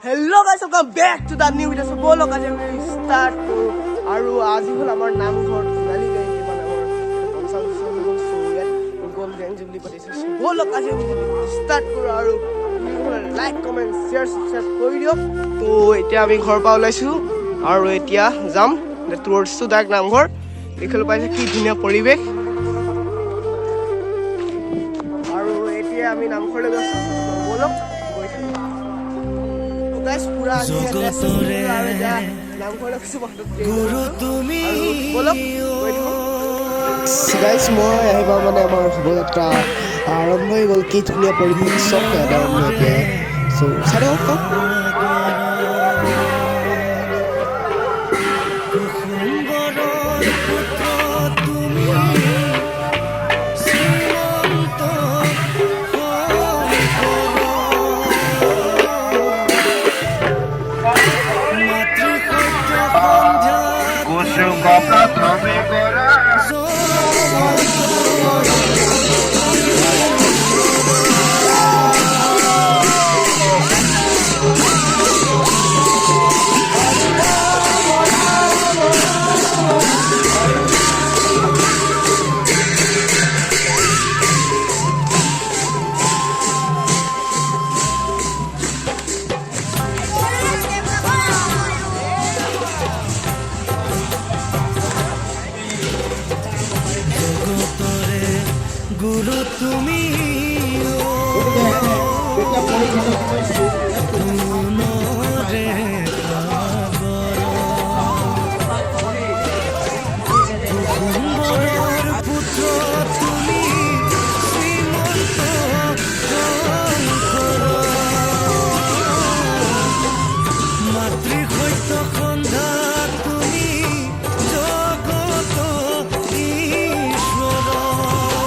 Hello guys, welcome back to the new video. So bolo kaje আমি start কৰো আৰু আজি হল আমাৰ নামঘৰ নালি গাই মানে আমাৰ কনসাল হল সোয়াত গোল গেং জুবলি পাতিছে বলো কাজে আমি start কৰো আৰু লাইক কমেন্ট শেয়াৰ সাবস্ক্ৰাইব কৰি দিও তো এতিয়া আমি ঘৰ পা ওলাইছো আৰু এতিয়া যাম টুৱাৰ্ডছ টু ডাক নামঘৰ দেখিলো পাইছে কি ধুনীয়া পৰিৱেশ আৰু এতিয়া আমি নামঘৰলৈ গৈছো বলো পুৰা গুৰু তুমি গাইজ মই আহিবা মানে আমাৰ শোভাযাত্ৰা আৰম্ভ হৈ গ'ল কি ধুনীয়া পৰিৱেশ চব আৰম্ভ এতিয়া চ' চাই থাকক গুৰু তুমি পুত্ৰ তুমি মাতৃসত্য সন্ধ্যা তুমি জগত ঈশ্বৰ তুমি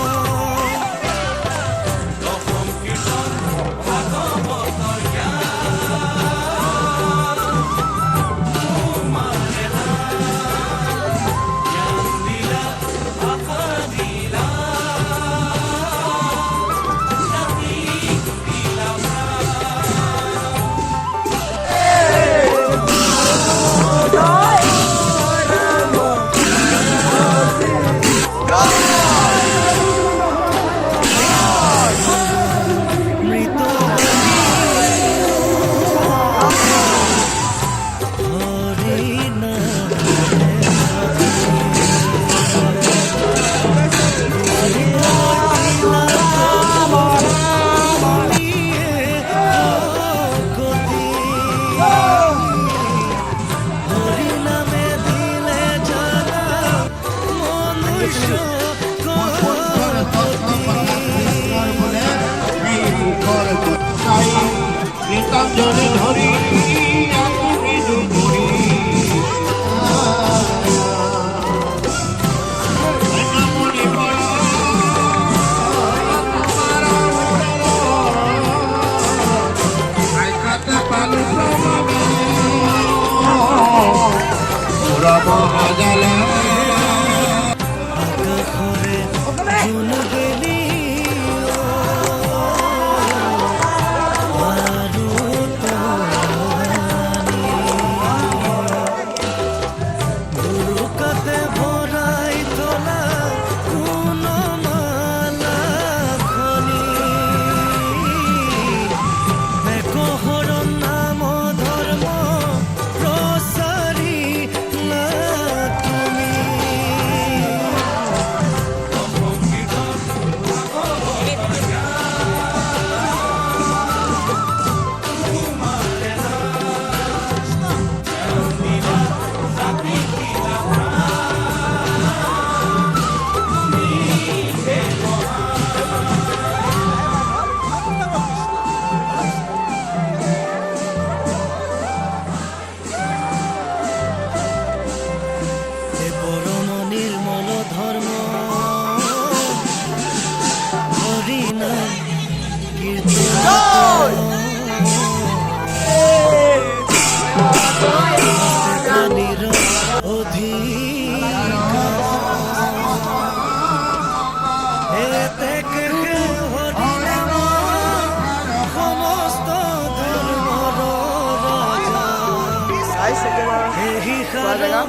গাইছ একেবাৰে খোৱা জেগা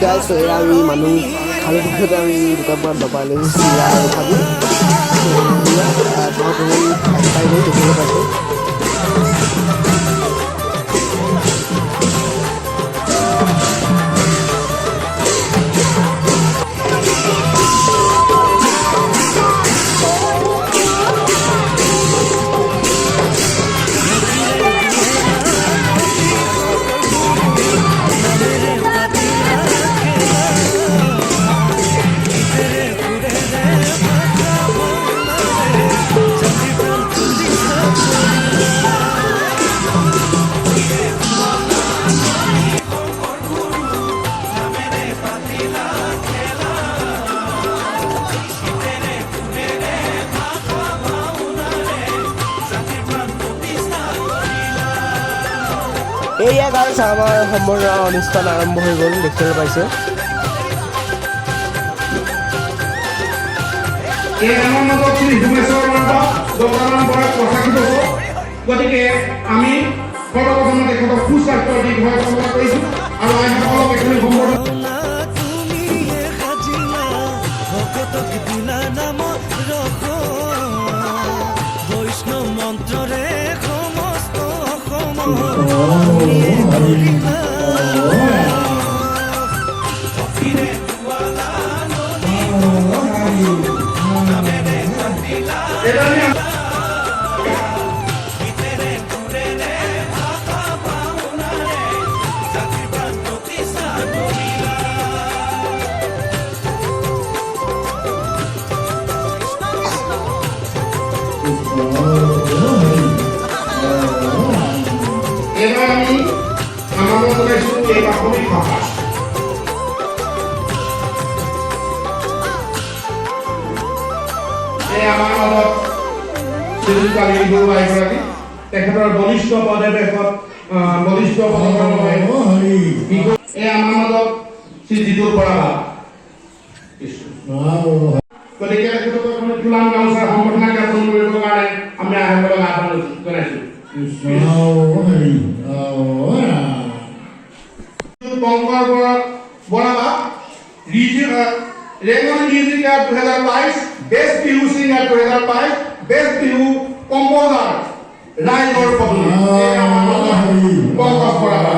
গাইছ আমি মানুহ খালী পিছত আমি দোকান পৰা দবাই লৈছোঁ চিৰা আৰু ভাবি পাই গৈ দেখিবলৈ পাইছোঁ এয়া গাইছ আমাৰ সম্পূৰ্ণ অনুষ্ঠান আৰম্ভ হৈ গ'ল দেখিবলৈ পাইছে গতিকে আমি সৰ্বপ্ৰথমে তেখেতক সুস্বাস্থ্যৰ দীৰ্ঘায়ু কামনা কৰিছোঁ আৰু আইসকলক এখনি সম্বৰ্ধনা বৈষ্ণৱ মন্ত্ৰৰে সমস্ত এবাৰ আমি আমাদেৰ জনাইছো এই বাকলিক ভাষা এই আমাৰ অলপ শ্ৰীযুক্ত লিংগুৰু এগৰাকী তেখেতৰ বলিষ্ঠ পদক্ষেপত বলিষ্ঠ এই আমাৰ মাজত শ্ৰী জিতুল বৰা গতিকে তেখেতক তুলাম গামোচাৰ সম্বৰ্ধনা জ্ঞাপন কৰিবৰ কাৰণে আমি আইসকলক আহ্বান জনাইছো Bangkar Boraba, Regional Music Award 2022, Best Bihu Singer 2022, Best Bihu Composer, Raigor Public. Bangkar Boraba.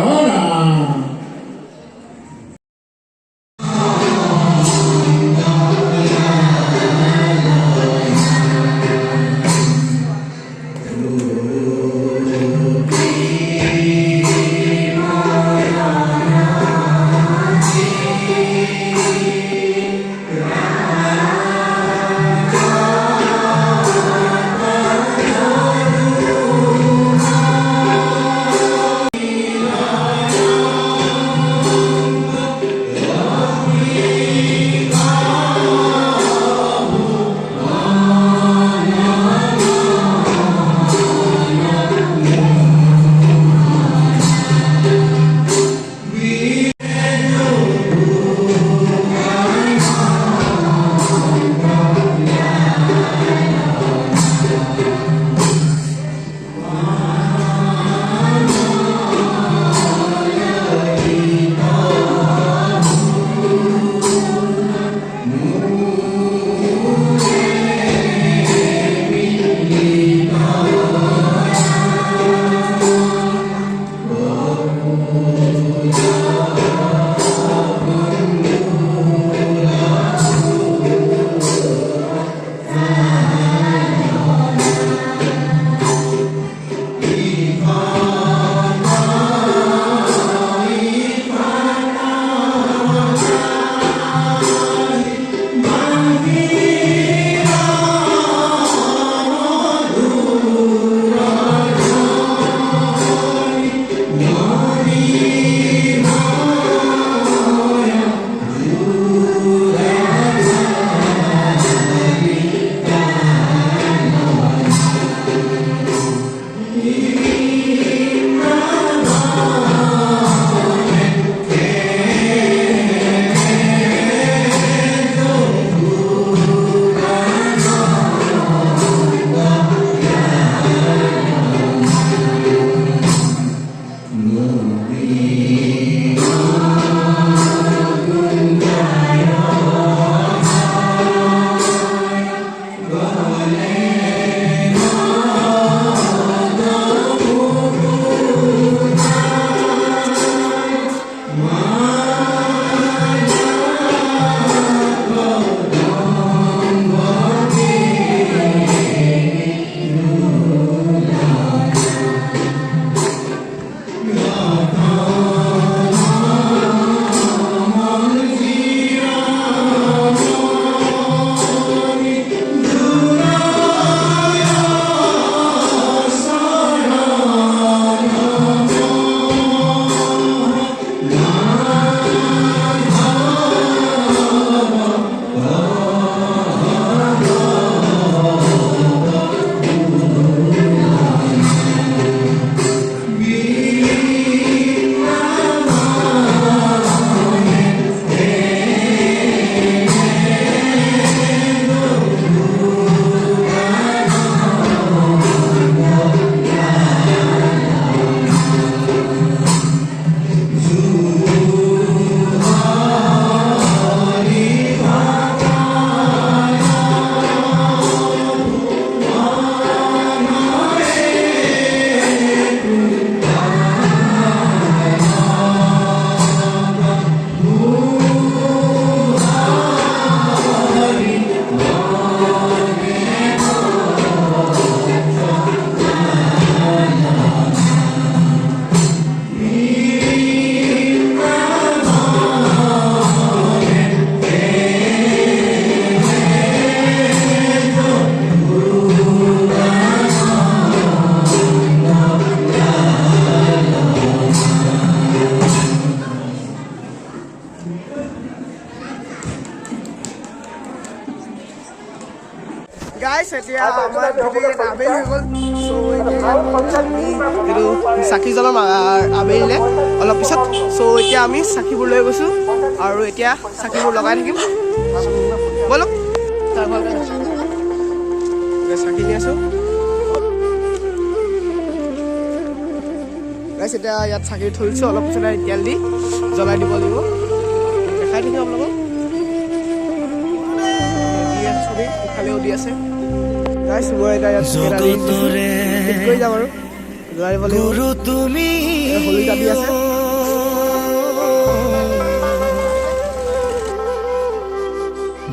গাইছ এতিয়া আমাৰ গোটেই আবেলি হৈ গ'ল চ' এতিয়া আমি এইটো চাকি জ্বলাম আবেলিলে অলপ পিছত চ' এতিয়া আমি চাকিবোৰ লৈ গৈছোঁ আৰু এতিয়া চাকিবোৰ লগাই থাকিম ব'লক তাৰ ভালকৈ চাকি দি আছোঁ গাইছ এতিয়া ইয়াত চাকি থৈছোঁ অলপ পিছত তেল দি জ্বলাই দিব লাগিব দেখাই থাকিম আপোনালোকক দি আছে চবেই ইফালেও দি আছে গাইছ মই এতিয়া ইয়াত ঠিক কৰি যাম আৰু জ্বলাই দিব লাগিব হলিতা দি আছে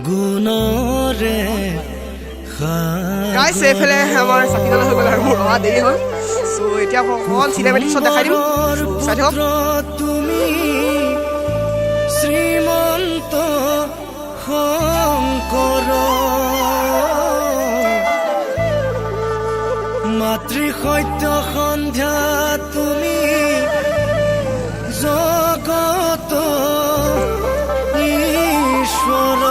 গুণৰে গাইছ এইফালে আমাৰ চাকি জ্বলা হৈ গ'ল আৰু মোৰ অহা দেৰি হ'ল চ' এতিয়া অকণমান চিনেমেটিক্সত দেখাই দিম চাই থাকক তুমি শ্ৰীমন্ত শংকৰ মাতৃ সত্য সন্ধ্যা তুমি জগত ঈশ্বৰ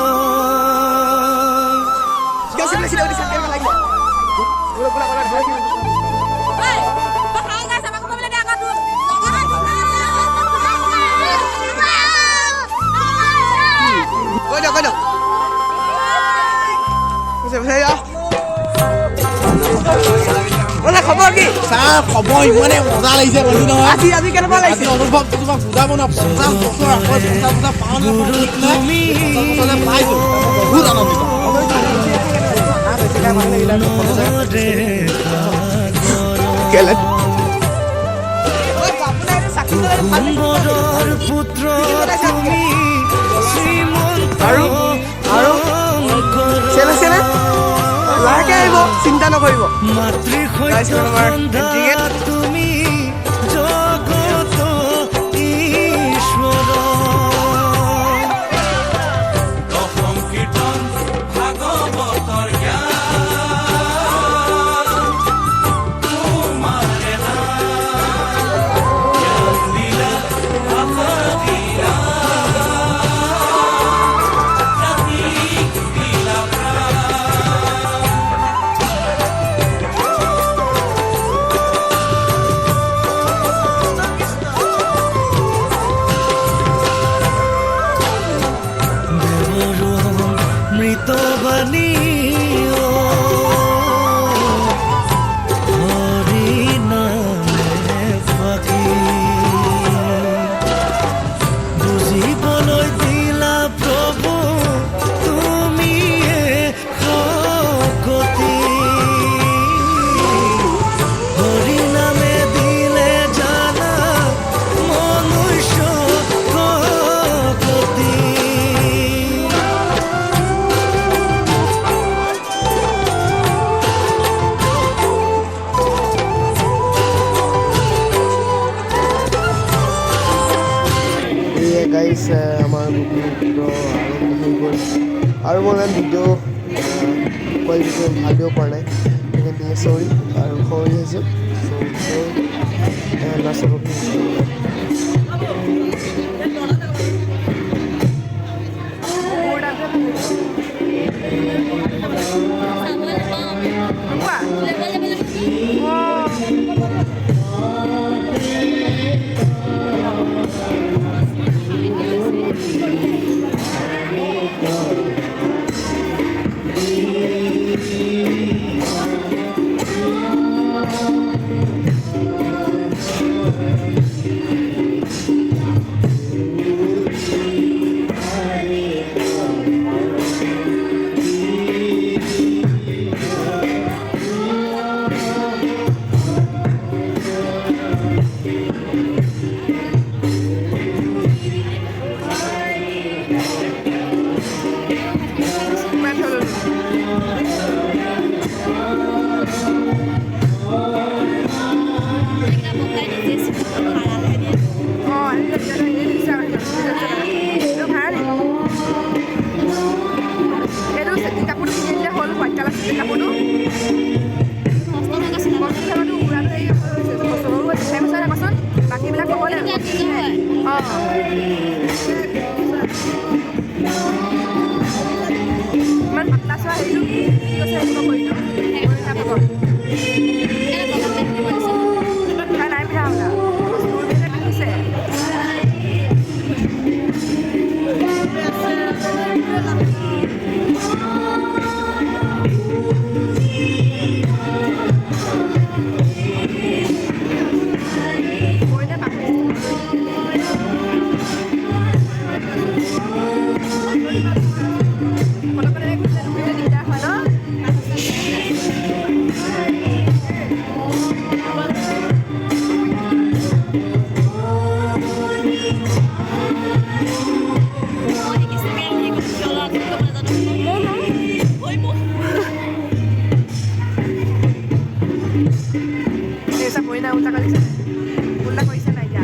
খবৰ কি ছাৰ খবৰ ইমানে মজা লাগিছে কৈছো নহয় আজি আজি কেনেকুৱা লাগিছে অনুভৱটো তোমাক বুজাব ন 50 বছৰ আকৌ 50 বছৰ পাওঁ নে পাইছো বহুত আনন্দিত পুত্ৰ তুমি আৰু লাহেকে আহিব চিন্তা নকৰিব মাতৃ তুমি জগত ঈশ্বৰ সংকীৰ্তন ভাগৱতৰ মৃতবাণী হৰি নামে ফাকি বুজিবলৈ দিলা প্ৰভু তুমিয়ে শকতি হৰি নামে দিলে জানা মনুষ্য শকতি গাইছ আমাৰ ভিডিঅ' আৰম্ভ হৈ গ'ল আৰু মই ইমান ভিডিঅ' কোৱালিটিটো ভাল দিব পৰা নাই সেইকাৰণে চৰি আৰু খৰি হৈছোঁ Man, patas lah itu, itu saya juga mau itu. Monik ist gängig und Viola, die kommen dann noch. Oi, mo. Esa poina uta kalisa. Ulla koisa na ya.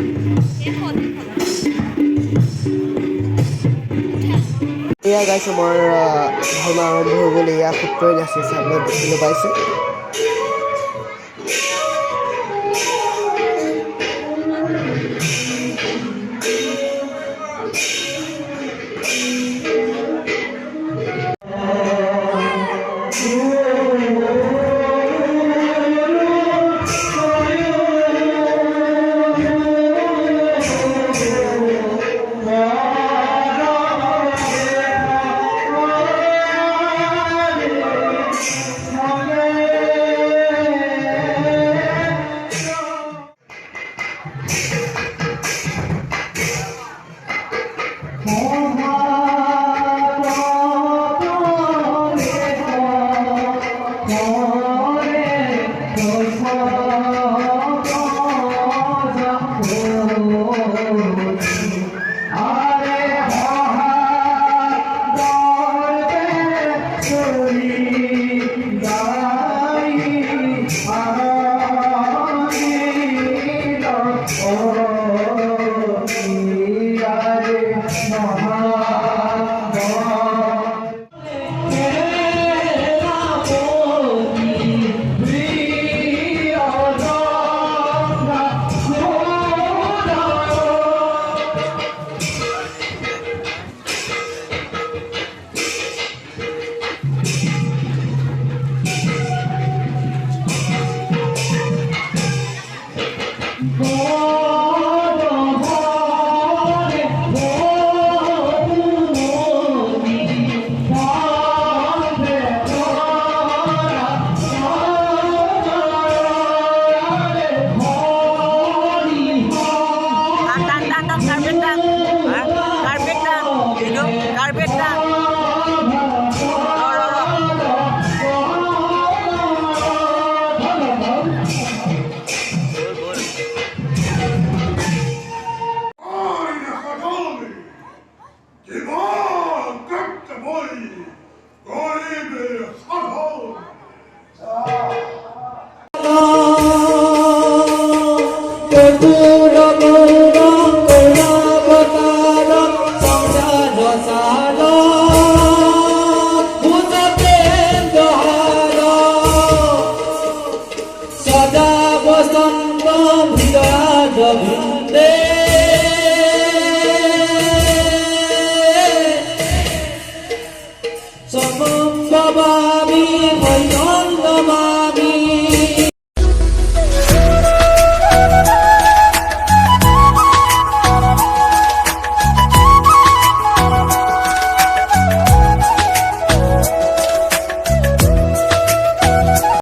এয়া গাইছ আমাৰ ভাওনা আৰম্ভ হৈ গ'ল এয়া সূত্ৰই আছে চাবলৈ দেখিবলৈ পাইছে